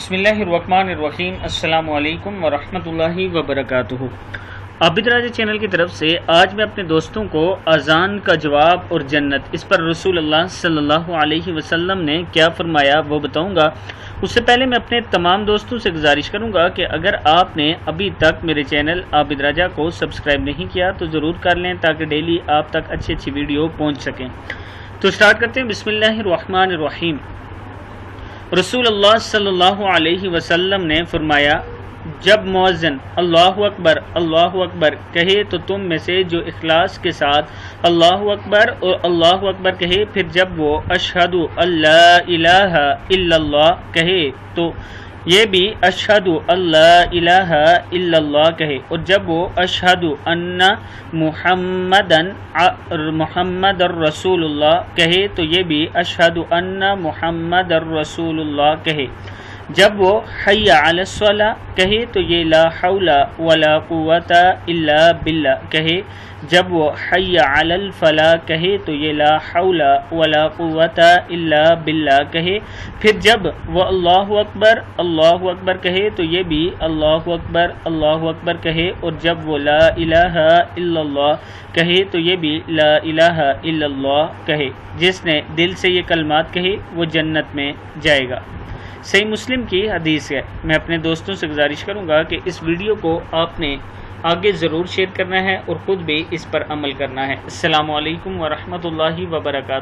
बिस्मिल्लाहिर्रहमानिर्रहीम। अस्सलामु अलैकुम वरहमतुल्लाहि वबरकातुहू। आबिद राजा चैनल की तरफ से आज मैं अपने दोस्तों को अजान का जवाब और जन्नत, इस पर रसूल अल्लाह सल्लल्लाहु अलैहि वसल्लम ने क्या फरमाया वो बताऊंगा। उससे पहले मैं अपने तमाम दोस्तों से गुजारिश करूंगा कि अगर आपने अभी तक मेरे चैनल आबिद राजा को सब्सक्राइब नहीं किया तो ज़रूर कर लें ताकि डेली आप तक अच्छी वीडियो पहुँच सकें। तो स्टार्ट करते हैं। बिस्मिल्लाहिर्रहमानिर्रहीम। रसूल अल्लाह सल्लल्लाहु अलैहि वसल्लम ने फरमाया, जब मुअज्जिन अल्लाहु अकबर कहे तो तुम में से जो इखलास के साथ अल्लाहु अकबर और अल्लाहु अकबर कहे, फिर जब वो अशहदु अल्ला इलाहा इल्लल्लाह कहे तो ये भी अशहदु अल्ला इलाहा इल्लल्लाह कहे, और जब वो अशहदु अन्ना मुहम्मदर रसूलुल्लाह कहे तो ये भी अशहदु अन्ना मुहम्मदर रसूलुल्लाह कहे, जब वो हय्या अलस्सलाह कहे तो ये ला हौला वला कुव्वता इल्ला बिल्लाह कहे, जब वो हय्या अलल फलाह कहे तो ये ला हौला वला कुव्वता इल्ला बिल्लाह कहे, फिर जब वो अल्लाहु अकबर कहे तो ये भी अल्लाहु अकबर कहे, और जब वो ला इलाहा इल्लल्लाह कहे तो ये भी ला इलाहा इल्लल्लाह कहे। जिसने दिल से ये कलमात कहे वो जन्नत में जाएगा। सही मुस्लिम की हदीस है। मैं अपने दोस्तों से गुजारिश करूंगा कि इस वीडियो को आपने आगे ज़रूर शेयर करना है और ख़ुद भी इस पर अमल करना है। अस्सलामु अलैकुम वरहमतुल्लाहि वबरकातुहू।